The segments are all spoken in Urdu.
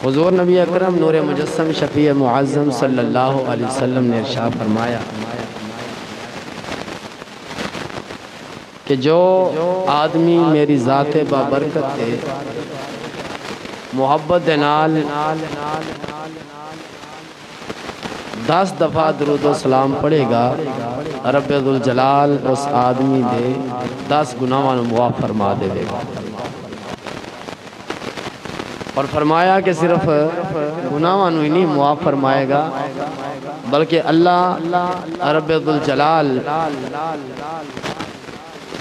حضور نبی اکرم نور مجسم شفیع معظم صلی اللہ علیہ وسلم نے ارشاد فرمایا کہ جو آدمی میری ذات بابرکت ہے محبت نال 10 دفعہ درود و سلام پڑھے گا، رب ذوالجلال اس آدمی دے 10 گناہاں نوں معاف فرما دے گا۔ اور فرمایا کہ صرف گناہاں نوں ہی نہیں معاف فرمائے گا بلکہ اللہ رب ذوالجلال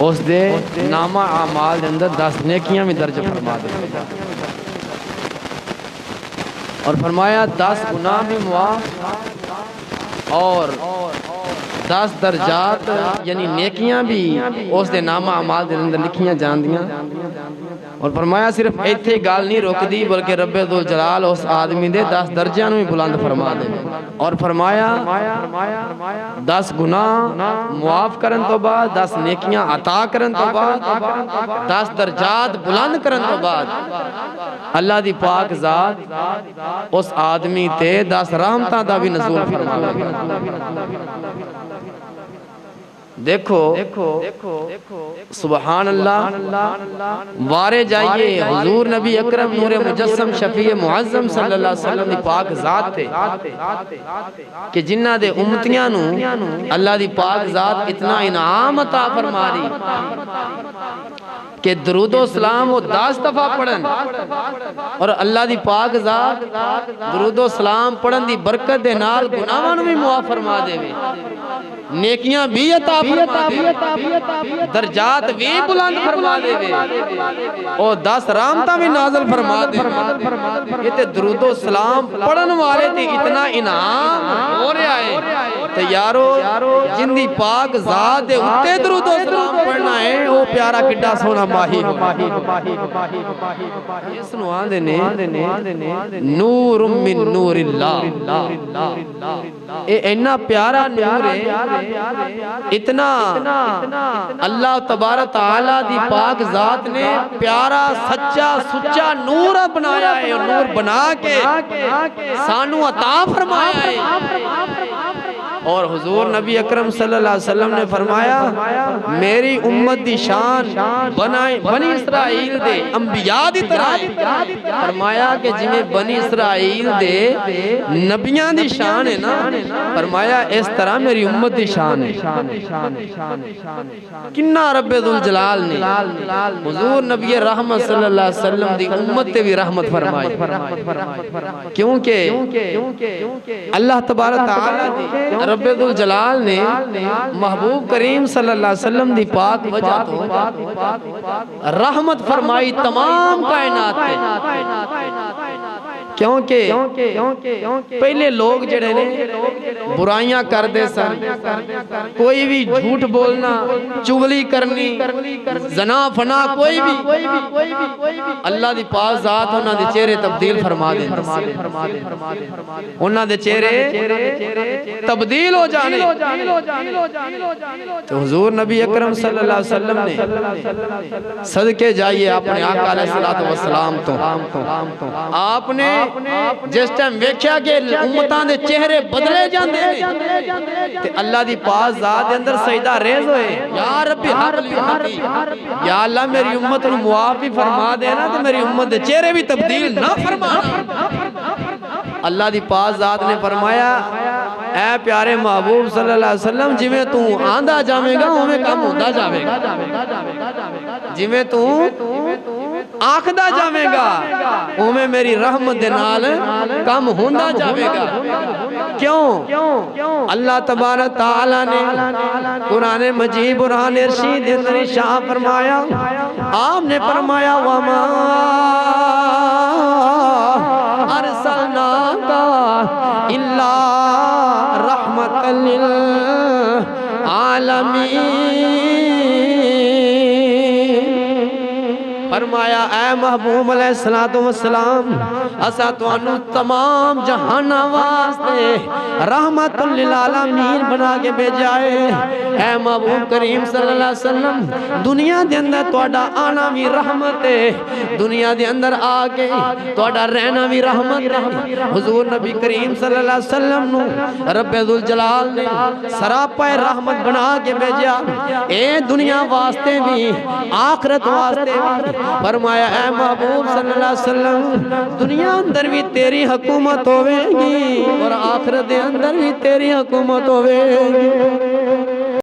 اس دے نامہ اعمال دے اندر 10 نیکیاں بھی درج فرما دے گا۔ اور فرمایا 10 گناہ بھی معاف اور 10 درجات یعنی نیکیاں بھی اس دے نامہ اعمال دے اندر لکھیاں جان دیاں۔ اور فرمایا صرف ایتھے گال نہیں روک دی بلکہ رب ذوالجلال اس آدمی دے 10 درجیاں نوں بھی بلند فرما دے۔ اور فرمایا 10 گناہ معاف کرن تو بعد 10 نیکیاں عطا کرن تو بعد 10 درجات بلند کرن تو بعد اللہ دی پاک ذات اس آدمی تے 10 رحمتاں دا بھی نزول فرما دے۔ دیکھو سبحان اللہ، وارے جائیے حضور نبی اکرم نور مجسم شفیع معظم صلی اللہ علیہ وسلم دی پاک ذات تے کہ جنہ دے امتیاں نوں اللہ دی پاک ذات اتنا انعام عطا فرما دی کہ درود و سلام وہ 10 دفعہ پڑھن اور اللہ دی پاک ذات درود و سلام پڑھن دی برکت دے نال گناہاں نوں بھی معاف فرما دے، نیکیاں بھی عطا فرما دے، درجات بھی بلند فرما دے اور 10 رحمتاں بھی نازل فرما دے۔ یہ تے درود و سلام پڑھن والے تے اتنا انعام ہو رہا ہے تے یارو جن دی پاک ذات دے اتے درود و سلام پڑھنا ہے وہ پیارا کڈا سونا ماہی ہو۔ اس نو آندے نے نور من نور اللہ، اے اینا پیارا نور ہے، اتنا اللہ تبارک تعالی دی پاک ذات نے پیارا سچا سچا نور بنایا ہے اور نور بنا کے سانو عطا فرمایا ہے۔ اور حضور نبی اکرم صلی اللہ علیہ وسلم نے فرمایا میری امت دی شان بنی اسرائیل دے انبیاء دی طرح ہے۔ فرمایا کہ جنہیں بنی اسرائیل دے نبیان دی شان ہے نا، فرمایا اس طرح میری امت دی شان ہے۔ کنہ رب ذوالجلال نے حضور نبی رحمت صلی اللہ علیہ وسلم دی امت تے بھی رحمت فرمائی، کیونکہ اللہ تبارک تعالی دی رب ذوالجلال نے محبوب کریم صلی اللہ علیہ وسلم دی پاک وجہ تو رحمت فرمائی تمام کائنات پہ، کیونکہ پہلے لوگ جڑے نے برائیاں کر دے سن، کوئی بھی جھوٹ بولنا، چغلی کرنی، زنا فنا کوئی بھی، اللہ دی پاک ذات انہاں دے چہرے تبدیل فرما دے، انہاں دے چہرے تبدیل ہو جانے۔ تو حضور نبی اکرم صلی اللہ علیہ وسلم نے صدقے جائیے اپنے آقا علیہ السلام تو آپ نے جس ٹائم ویکھیا کہ امتاں دے چہرے بدلے جاندے نے تے اللہ دی پاک ذات دے اندر سجدہ ریز ہوئے، یا رب حق لی امتی، یا اللہ میری امت نوں معاف بھی فرما دینا تے میری امت دے چہرے بھی تبدیل نہ فرمانا۔ اللہ دی پاک ذات نے فرمایا اے پیارے محبوب صلی اللہ علیہ وسلم جویں تو آندا جاویں گا اوویں کم ہوندا جاوے گا، جویں تو آکھدا جاویں گا اوویں میری رحمت دے نال کم ہوندا جاوے گا۔ کیوں؟ اللہ تبارک تعالی نے قرآن مجید برہان ارشید اندر ارشاد فرمایا، آپ نے فرمایا وما ارسلناک الا رحمت للعالمین۔ فرمایا اے محبوب علیہ السلام اسا تانوں تمام جہان واسطے رحمت للعالمین بنا کے بھیجا ہے اے محبوب کریم صلی اللہ علیہ وسلم دنیا دے اندر تہاڈا آنا بھی رحمت ہے دنیا دے اندر آ کے تہاڈا رہنا بھی رحمت ہے حضور نبی کریم صلی اللہ علیہ وسلم نو رب ذوالجلال نے سراپا رحمت بنا کے بھیجا اے دنیا واسطے بھی آخرت واسطے بھی فرمایا اے محبوب صلی اللہ علیہ وسلم دنیا اندر بھی تیری حکومت ہوے گی اور آخرت دے اندر بھی تیری حکومت ہوے گی